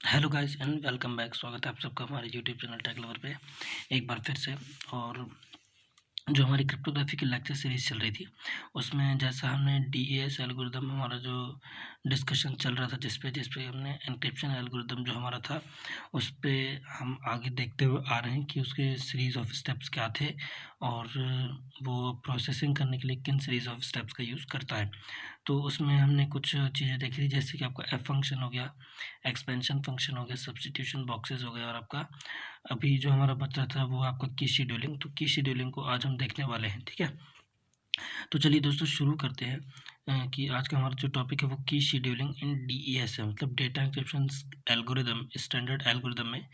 Hello guys and welcome back. स्वागत है आप सबका हमारे यूट्यूब चैनल टेक लवर पे एक बार फिर से। और जो हमारी क्रिप्टोग्राफी की लेक्चर सीरीज़ चल रही थी उसमें जैसा हमने डीएएस एल्गोरिदम हमारा जो डिस्कशन चल रहा था जिस पे हमने एन्क्रिप्शन एल्गोरिदम जो हमारा था उस पे हम आगे देखते हुए आ रहे हैं कि उसके सीरीज़ ऑफ स्टेप्स क्या थे और वो प्रोसेसिंग करने के लिए किन सीरीज़ ऑफ स्टेप्स का यूज़ करता है। तो उसमें हमने कुछ चीज़ें देखी थी जैसे कि आपका एफ फंक्शन हो गया, एक्सपेंशन फंक्शन हो गया, सब्स्टिट्यूशन बॉक्सेस हो गया और आपका अभी जो हमारा बचा था वो आपका की शेड्यूलिंग। तो की शेड्यूलिंग को आज हम देखने वाले हैं, ठीक है। तो चलिए दोस्तों शुरू करते हैं कि आज का हमारा जो टॉपिक है वो की शेड्यूलिंग इन डीईएस है, मतलब data encryption algorithm. Standard algorithm में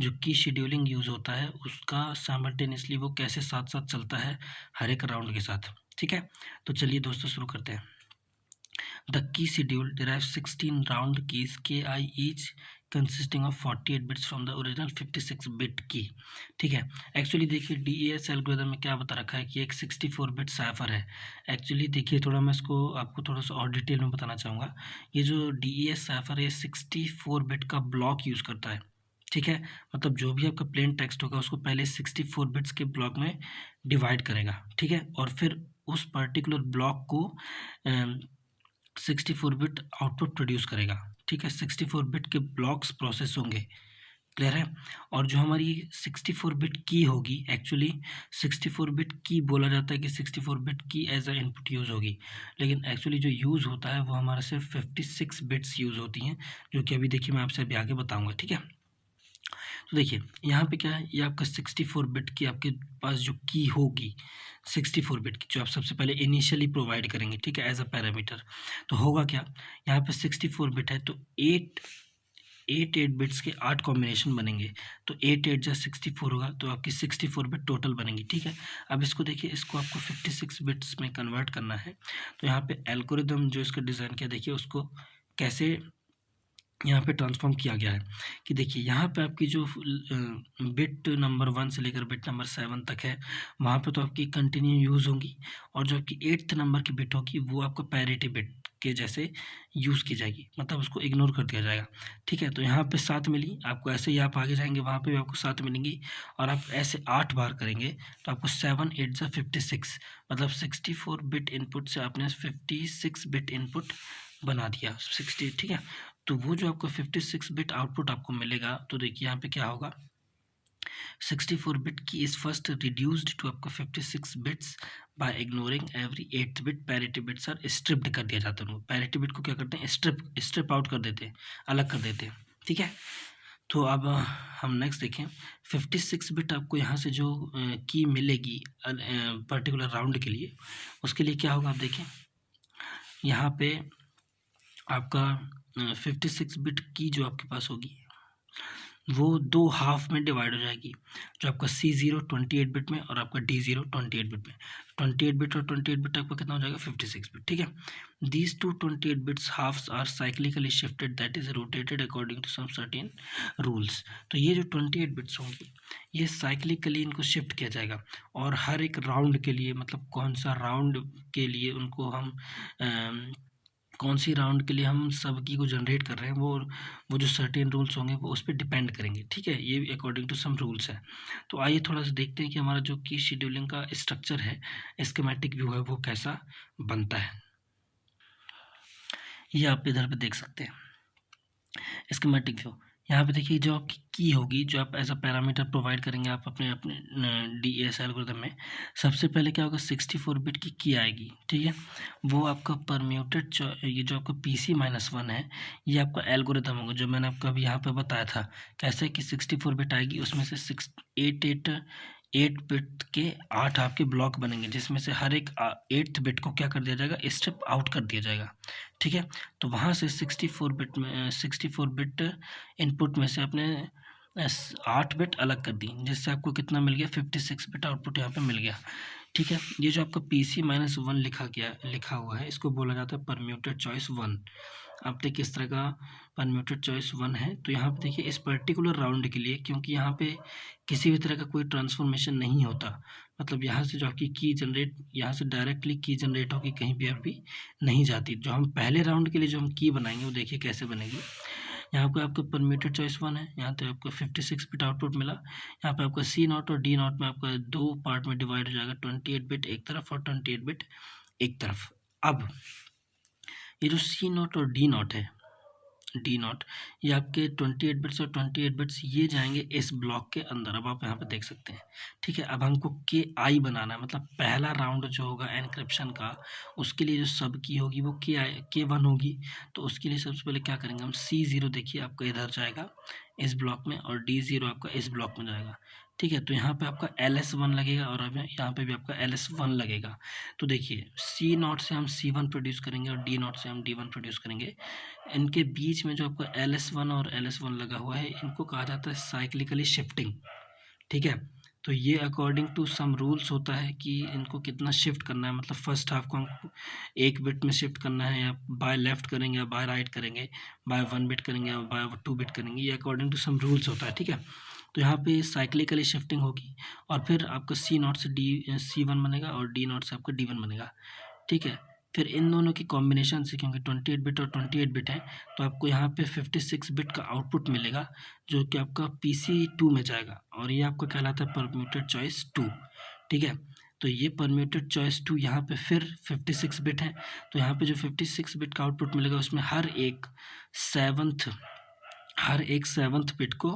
जो की शेड्यूलिंग यूज़ होता है उसका साइमल्टेनियसली वो कैसे साथ साथ चलता है हर एक राउंड के साथ, ठीक है। तो चलिए दोस्तों शुरू करते हैं। The key schedule derives 16 round keys ki each consisting of 48 bits from the original 56 bit की, ठीक है। एक्चुअली देखिए डीएएस एल्गोरिथम में क्या बता रखा है कि एक 64 बिट साइफर है। एक्चुअली देखिए थोड़ा मैं इसको आपको थोड़ा सा और डिटेल में बताना चाहूँगा। ये जो डीएएस साइफर है 64 बिट का ब्लॉक यूज़ करता है, ठीक है। मतलब जो भी आपका प्लेन टेक्स्ट होगा उसको पहले 64 बिट्स के ब्लॉक में डिवाइड करेगा, ठीक है। और फिर उस पर्टिकुलर ब्लॉक को 64 बिट आउटपुट प्रोड्यूस करेगा, ठीक है। 64 बिट के ब्लॉक्स प्रोसेस होंगे, क्लियर है। और जो हमारी 64 बिट की होगी, एक्चुअली 64 बिट की बोला जाता है कि 64 बिट की एज अ इनपुट यूज़ होगी, लेकिन एक्चुअली जो यूज़ होता है वो हमारा सिर्फ 56 बिट्स यूज़ होती हैं, जो कि अभी देखिए मैं आपसे अभी आगे बताऊँगा, ठीक है। तो देखिए यहाँ पे क्या है, ये आपका 64 बिट की आपके पास जो की होगी 64 बिट की जो आप सबसे पहले इनिशियली प्रोवाइड करेंगे, ठीक है, एज अ पैरामीटर। तो होगा क्या, यहाँ पे 64 बिट है तो 8 बिट्स के 8 कॉम्बिनेशन बनेंगे। तो 8 जा 64 होगा तो आपकी 64 बिट टोटल बनेंगी, ठीक है। अब इसको देखिए, इसको आपको 56 बिट्स में कन्वर्ट करना है। तो यहाँ पे एल्गोरिदम जो इसका डिज़ाइन किया देखिए उसको कैसे यहाँ पे ट्रांसफॉर्म किया गया है कि देखिए यहाँ पे आपकी जो बिट नंबर 1 से लेकर बिट नंबर 7 तक है वहाँ पे तो आपकी कंटिन्यू यूज़ होंगी, और जो आपकी 8th नंबर की बिट होगी वो आपको पैरिटी बिट के जैसे यूज़ की जाएगी, मतलब उसको इग्नोर कर दिया जाएगा, ठीक है। तो यहाँ पे 7 मिली आपको, ऐसे ही आप आगे जाएंगे वहाँ पे भी आपको 7 मिलेंगी, और आप ऐसे 8 बार करेंगे तो आपको 7 8 जा 56, मतलब 64 बिट इनपुट से आपने 56 बिट इनपुट बना दिया 60, ठीक है। तो वो जो आपको 56 बिट आउटपुट आपको मिलेगा, तो देखिए यहाँ पे क्या होगा, 64 बिट की इज फर्स्ट रिड्यूस्ड टू आपको 56 bits by ignoring every 8th bit. Parity bits are stripped कर दिया जाता है, पैरिटी बिट को क्या करते हैं, स्ट्रिप आउट कर देते हैं, अलग कर देते हैं, ठीक है। तो अब हम नेक्स्ट देखें, 56 बिट आपको यहाँ से जो की मिलेगी पर्टिकुलर राउंड के लिए, उसके लिए क्या होगा आप देखें, यहाँ पे आपका 56 बिट की जो आपके पास होगी वो 2 हाफ में डिवाइड हो जाएगी, जो आपका C0 28 बिट में और आपका D0 28 बिट में। 28 बिट और 28 बिट आपका कितना हो जाएगा, 56 बिट, ठीक है। These two 28 bits halves are cyclically shifted, that is rotated according to some certain rules. तो ये जो 28 बिट्स होंगी ये साइक्लिकली इनको शिफ्ट किया जाएगा, और हर एक राउंड के लिए, मतलब कौन सा राउंड के लिए उनको हम कौन सी राउंड के लिए हम सब की को जनरेट कर रहे हैं वो जो सर्टेन रूल्स होंगे वो उस पर डिपेंड करेंगे, ठीक है। ये अकॉर्डिंग टू सम रूल्स है। तो आइए थोड़ा सा देखते हैं कि हमारा जो की शेड्यूलिंग का स्ट्रक्चर है, स्कीमेटिक व्यू है, वो कैसा बनता है। ये आप इधर पे देख सकते हैं स्कीमेटिक व्यू। यहाँ पे देखिए जो आपकी की होगी, जो आप एज अ पैरामीटर प्रोवाइड करेंगे आप अपने अपने डीएएस एल्गोरिथम में, सबसे पहले क्या होगा, 64 बिट की आएगी, ठीक है। वो आपका परम्यूटेड ये जो आपका PC-1 है ये आपका एल्गोरिथम होगा, जो मैंने आपको अभी यहाँ पे बताया था कैसे कि 64 बिट आएगी, उसमें से 8 बिट के 8 आपके ब्लॉक बनेंगे, जिसमें से हर एक 8th बिट को क्या कर दिया जाएगा, स्ट्रिप आउट कर दिया जाएगा, ठीक है। तो वहाँ से 64 बिट इनपुट में से आपने 8 बिट अलग कर दी, जिससे आपको कितना मिल गया, 56 बिट आउटपुट यहाँ पे मिल गया, ठीक है। ये जो आपका PC-1 लिखा हुआ है इसको बोला जाता है परम्यूटेड चॉइस 1। अब देखिए इस तरह का परम्यूटेड चॉइस 1 है। तो यहाँ पे देखिए इस पर्टिकुलर राउंड के लिए, क्योंकि यहाँ पे किसी भी तरह का कोई ट्रांसफॉर्मेशन नहीं होता, मतलब यहाँ से जो आपकी की जनरेट, यहाँ से डायरेक्टली की जनरेट होगी, कहीं भी अभी नहीं जाती। जो हम पहले राउंड के लिए जो हम की बनाएंगे वो देखिए कैसे बनेगी, यहाँ पे आपका परम्यूटेड चॉइस 1 है, यहाँ पे आपको 56 बिट आउटपुट मिला। यहाँ पे आपका सी नॉट और डी नॉट में आपका 2 पार्ट में डिवाइड हो जाएगा, 28 बिट एक तरफ और 28 बिट एक तरफ। अब ये जो सी नॉट और डी नॉट है, डी नॉट, ये आपके 28 बिट्स और 28 बिट्स ये जाएंगे इस ब्लॉक के अंदर। अब आप यहाँ पे देख सकते हैं, ठीक है। अब हमको के आई बनाना है, मतलब पहला राउंड जो होगा एनक्रिप्शन का, उसके लिए जो सब की होगी वो के वन होगी। तो उसके लिए सबसे पहले क्या करेंगे हम, C0 देखिए आपका इधर जाएगा इस ब्लॉक में, और D0 आपका इस ब्लॉक में जाएगा, ठीक है। तो यहाँ पे आपका LS1 लगेगा और अब यहाँ पे भी आपका LS1 लगेगा। तो देखिए सी नॉट से हम C1 प्रोड्यूस करेंगे और डी नॉट से हम D1 प्रोड्यूस करेंगे। इनके बीच में जो आपका LS1 और LS1 लगा हुआ है, इनको कहा जाता है साइक्लिकली शिफ्टिंग, ठीक है। तो ये अकॉर्डिंग टू सम रूल्स होता है कि इनको कितना शिफ्ट करना है, मतलब फर्स्ट हाफ को हमको 1 बिट में शिफ्ट करना है, या बाय लेफ्ट करेंगे या बाय राइट करेंगे, बाय 1 बिट करेंगे या बाय 2 बिट करेंगे, ये अकॉर्डिंग टू सम रूल्स होता है, ठीक है। तो यहाँ पे साइक्लिकली शिफ्टिंग होगी और फिर आपका सी नॉट से C1 बनेगा और डी नॉट से आपका D1 बनेगा, ठीक है। फिर इन दोनों की कॉम्बिनेशन से, क्योंकि 28 बिट और 28 बिट है, तो आपको यहाँ पे 56 बिट का आउटपुट मिलेगा, जो कि आपका PC2 में जाएगा, और ये आपका कहलाता है परम्यूटेड चॉइस 2, ठीक है। तो ये परम्यूटेड चॉइस 2 यहाँ पे फिर 56 बिट है, तो यहाँ पे जो 56 बिट का आउटपुट मिलेगा उसमें हर एक सेवन्थ बिट को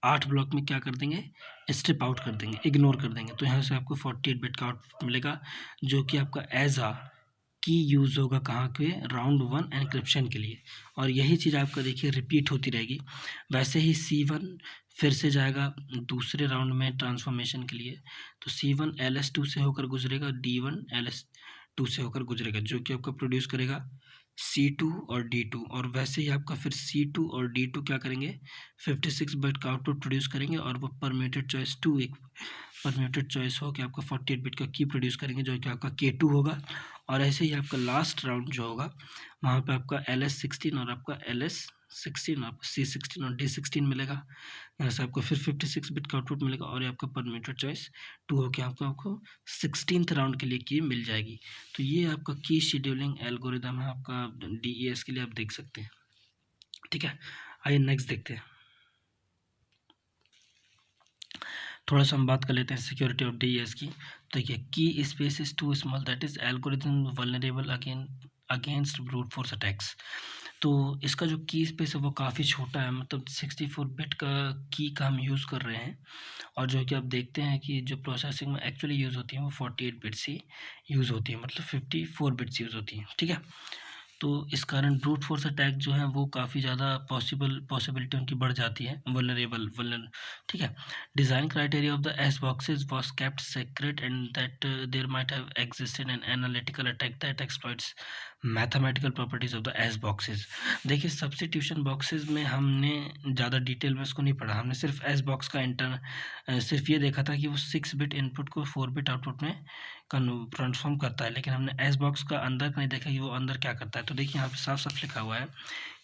8 ब्लॉक में क्या कर देंगे, स्ट्रिप आउट कर देंगे, इग्नोर कर देंगे। तो यहाँ से आपको 48 बिट का आउटपुट मिलेगा, जो कि आपका एज आ की यूज़ होगा कहाँ के, राउंड 1 एनक्रिप्शन के लिए। और यही चीज़ आपका देखिए रिपीट होती रहेगी। वैसे ही C1 फिर से जाएगा दूसरे राउंड में ट्रांसफॉर्मेशन के लिए, तो C1 LS2 से होकर गुजरेगा, D1 LS2 से होकर गुजरेगा, जो कि आपका प्रोड्यूस करेगा C2 और D2। और वैसे ही आपका फिर C2 और D2 क्या करेंगे, 56 बिट का आउटपुट प्रोड्यूस करेंगे, और वो परम्यूटेड चॉइस 2 एक परम्यूटेड चॉइस हो कि आपका 48 बिट का की प्रोड्यूस करेंगे, जो कि आपका K2 होगा। और ऐसे ही आपका लास्ट राउंड जो होगा, वहाँ पे आपका LS16 और आपका LS16, आपको C16 और D16 मिलेगा। यहाँ से आपको फिर 56 बिट का आउटपुट मिलेगा, और ये आपका परम्यूटेड चॉइस 2 होकर आपको 16th राउंड के लिए की मिल जाएगी। तो ये आपका की शेड्यूलिंग एल्गोरिदम है आपका DES के लिए, आप देख सकते हैं, ठीक है। आइए नेक्स्ट देखते हैं। थोड़ा सा हम बात कर लेते हैं सिक्योरिटी ऑफ DES की। तो देखिए, key space is too small, that is algorithm vulnerable against brute force attacks. तो इसका जो की स्पेस है वो काफ़ी छोटा है, मतलब 64 बिट का की का हम यूज़ कर रहे हैं, और जो कि आप देखते हैं कि जो प्रोसेसिंग में एक्चुअली यूज़ होती है वो 48 बिट्स ही यूज़ होती है, मतलब 54 बिट्स यूज़ होती हैं, ठीक है। तो इस कारण ब्रूट फोर्स अटैक जो है वो काफ़ी ज़्यादा पॉसिबिलिटी उनकी बढ़ जाती है, वल्नर, ठीक है। Design criteria of the S boxes was kept secret and that there might have existed an analytical attack that exploits mathematical properties of the S boxes. देखिए, सब्स्टिट्यूशन बॉक्सेस में हमने ज़्यादा डिटेल में इसको नहीं पढ़ा, हमने सिर्फ एस बॉक्स का सिर्फ ये देखा था कि वो 6 बिट इनपुट को 4 बिट आउटपुट में ट्रांसफॉर्म करता है, लेकिन हमने एस बॉक्स का अंदर का नहीं देखा कि वो अंदर क्या करता है। तो देखिए यहाँ पे साफ साफ लिखा हुआ है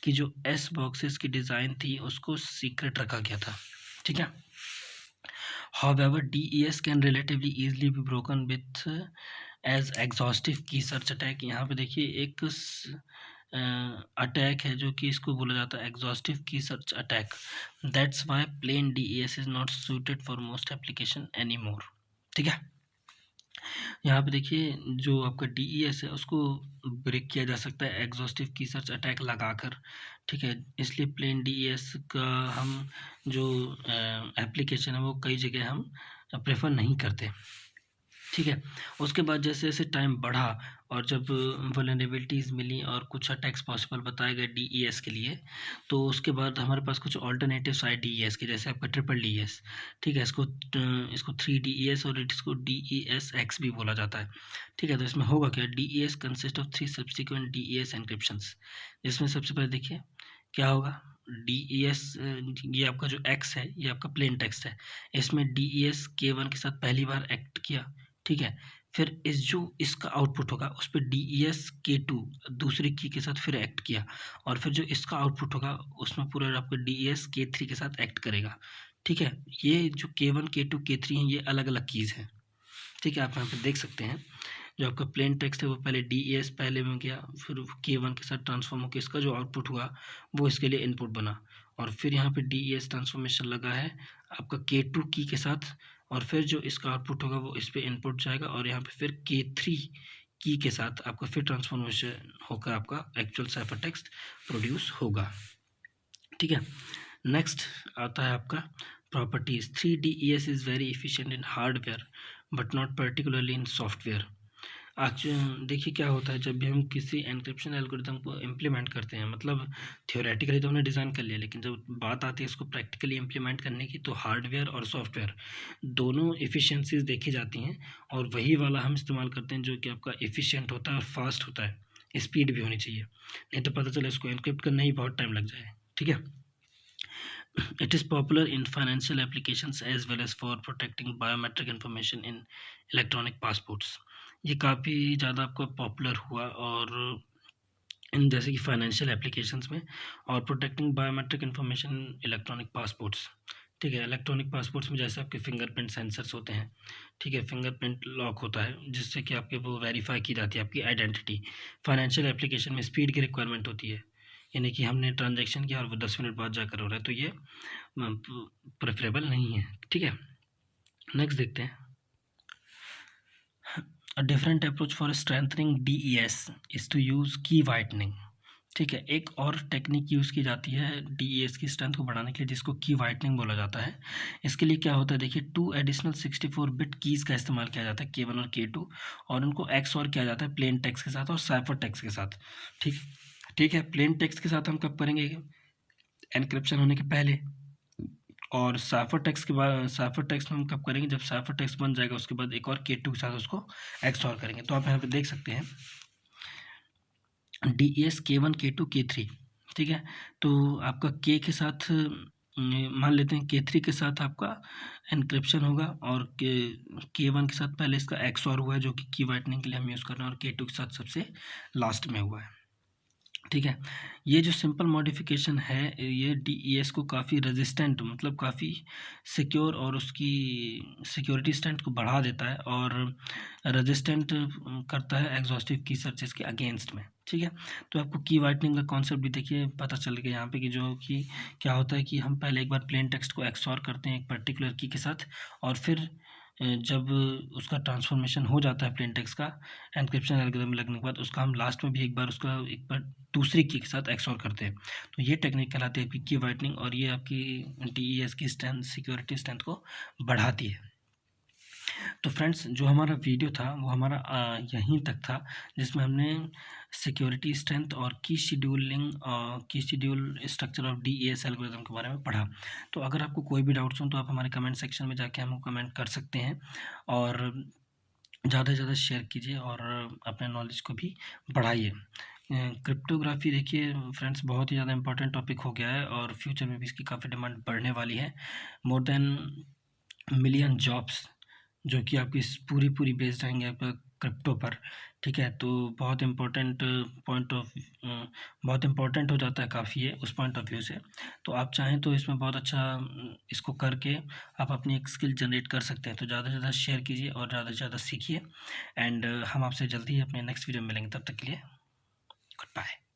कि जो एस बॉक्सेस की डिज़ाइन थी उसको सीक्रेट रखा गया था, ठीक है। However, DES can relatively easily be broken with as exhaustive key search attack। यहाँ पे देखिए एक अटैक है जो कि इसको बोला जाता है exhaustive key search attack. That's why plain DES is not suited for most application any more, ठीक है। यहाँ पे देखिए जो आपका DES है उसको ब्रेक किया जा सकता है एग्जॉस्टिव की सर्च अटैक लगाकर, ठीक है। इसलिए प्लेन DES का हम जो एप्लीकेशन है वो कई जगह हम प्रेफर नहीं करते, ठीक है। उसके बाद जैसे जैसे टाइम बढ़ा और जब वल्नरेबिलिटीज़ मिली और कुछ अटैक्स पॉसिबल बताए गए DES के लिए, तो उसके बाद हमारे पास कुछ ऑल्टरनेटिव्स आए DES के, जैसे आपका ट्रिपल DES, ठीक है। इसको 3DES और इसको DESX भी बोला जाता है, ठीक है। तो इसमें होगा क्या, DES consist of 3 subsequent DES एन्क्रिप्शंस। इसमें सबसे पहले देखिए क्या होगा, DES, ये आपका जो X है ये आपका प्लेन टेक्स्ट है, इसमें DES K1 के साथ पहली बार एक्ट किया, ठीक है। फिर जो इसका आउटपुट होगा उस पर DES K2 दूसरी की के साथ फिर एक्ट किया, और फिर जो इसका आउटपुट होगा उसमें पूरा आपका DES K3 के साथ एक्ट करेगा, ठीक है। ये जो K1 K2 K3 हैं ये अलग अलग कीज़ हैं, ठीक है। आप यहाँ पे देख सकते हैं जो आपका प्लेन टेक्स्ट है वो पहले DES पहले में गया, फिर K1 के साथ ट्रांसफॉर्म होकर इसका जो आउटपुट हुआ वो इसके लिए इनपुट बना, और फिर यहाँ पे DES ट्रांसफॉर्मेशन लगा है आपका K2 की के साथ, और फिर जो इसका आउटपुट होगा वो इस पर इनपुट जाएगा, और यहाँ पे फिर K3 की के साथ आपका फिर ट्रांसफॉर्मेशन होकर आपका एक्चुअल साइफर टेक्स्ट प्रोड्यूस होगा। ठीक है, नेक्स्ट आता है आपका properties. 3DES is very efficient in hardware but not particularly in software. देखिए क्या होता है, जब भी हम किसी एन्क्रिप्शन एल्गोरिथम को इम्प्लीमेंट करते हैं, मतलब थियोरेटिकली तो हमने डिज़ाइन कर लिया, लेकिन जब बात आती है इसको प्रैक्टिकली इम्प्लीमेंट करने की, तो हार्डवेयर और सॉफ्टवेयर दोनों एफिशिएंसीज देखी जाती हैं, और वही वाला हम इस्तेमाल करते हैं जो कि आपका एफिशिएंट होता है और फास्ट होता है, स्पीड भी होनी चाहिए, नहीं तो पता चला इसको एनक्रिप्ट करना ही बहुत टाइम लग जाए। ठीक है, it is popular in financial applications as well as for protecting biometric information in electronic passports। ये काफ़ी ज़्यादा आपका पॉपुलर हुआ, और इन जैसे कि फाइनेंशियल एप्लीकेशंस में, और protecting biometric information electronic passports. ठीक है, इलेक्ट्रॉनिक पासपोर्ट्स में जैसे आपके फिंगरप्रिंट सेंसर्स होते हैं, ठीक है, फिंगरप्रिंट लॉक होता है जिससे कि आपके वो वेरीफाई की जाती है आपकी आइडेंटिटी। फाइनेंशियल एप्लीकेशन में स्पीड की रिक्वायरमेंट होती है, यानी कि हमने ट्रांजैक्शन किया और वो 10 मिनट बाद जाकर हो रहा है, तो ये प्रेफरेबल नहीं है। ठीक है, नेक्स्ट देखते हैं। A different approach for strengthening DES is to use key whitening. ठीक है, एक और टेक्निक यूज़ की जाती है DES की स्ट्रेंथ को बढ़ाने के लिए, जिसको की वाइटनिंग बोला जाता है। इसके लिए क्या होता है, देखिए 2 एडिशनल 64 बिट कीज़ का इस्तेमाल किया जाता है, K1 और K2, और उनको XOR किया जाता है प्लेन टेक्स्ट के साथ और साइफर टेक्स्ट के साथ। ठीक है, प्लेन टेक्स्ट के साथ हम कब करेंगे, एनक्रिप्शन होने के पहले, और साइफर टेक्स्ट के बाद, साइफर टेक्स्ट में हम कब करेंगे, जब साइफर टेक्स्ट बन जाएगा उसके बाद एक और K2 के साथ उसको XOR करेंगे। तो आप यहाँ पे देख सकते हैं DES K1 K2 K3। ठीक है, तो आपका K के साथ मान लेते हैं K3 के साथ आपका एनक्रिप्शन होगा, और K1 के साथ पहले इसका XOR हुआ है जो कि की वाइटनिंग के लिए हम यूज़ कर रहे हैं, और K2 के साथ सबसे लास्ट में हुआ है। ठीक है, ये जो सिंपल मॉडिफिकेशन है ये DES को काफ़ी रेजिस्टेंट, मतलब काफ़ी सिक्योर, और उसकी सिक्योरिटी स्टैंड को बढ़ा देता है, और रेजिस्टेंट करता है एग्जॉस्टिव की सर्चेस के अगेंस्ट में। ठीक है, तो आपको की वाइटनिंग का कॉन्सेप्ट भी देखिए पता चल गया यहाँ पे, कि जो कि क्या होता है कि हम पहले एक बार प्लेन टेक्स्ट को XOR करते हैं एक पर्टिकुलर की के साथ, और फिर जब उसका ट्रांसफॉर्मेशन हो जाता है प्लेन टेक्स्ट का एन्क्रिप्शन एल्गोरिथम लगने के बाद, उसका हम लास्ट में भी एक बार दूसरी की के साथ XOR करते हैं। तो ये टेक्निक कहलाती है की वाइटनिंग, और ये आपकी DES की स्ट्रेंथ, सिक्योरिटी स्ट्रेंथ को बढ़ाती है। तो फ्रेंड्स, जो हमारा वीडियो था वो हमारा यहीं तक था, जिसमें हमने सिक्योरिटी स्ट्रेंथ और की schedule structure of DES algorithm के बारे में पढ़ा। तो अगर आपको कोई भी डाउट्स हो तो आप हमारे कमेंट सेक्शन में जाके हमको कमेंट कर सकते हैं, और ज़्यादा से ज़्यादा शेयर कीजिए और अपने नॉलेज को भी बढ़ाइए। क्रिप्टोग्राफी देखिए फ्रेंड्स बहुत ही ज़्यादा इंपॉर्टेंट टॉपिक हो गया है, और फ्यूचर में भी इसकी काफ़ी डिमांड बढ़ने वाली है। मोर देन मिलियन जॉब्स जो कि आपकी पूरी बेस्ड रहेंगे आपका क्रिप्टो पर। ठीक है, तो बहुत इम्पोर्टेंट हो जाता है काफ़ी है उस पॉइंट ऑफ व्यू से। तो आप चाहें तो इसमें बहुत अच्छा इसको करके आप अपनी एक स्किल जनरेट कर सकते हैं। तो ज़्यादा से ज़्यादा शेयर कीजिए और ज़्यादा से ज़्यादा सीखिए, एंड हम आपसे जल्दी ही अपने नेक्स्ट वीडियो में मिलेंगे। तब तक के लिए गुड बाय।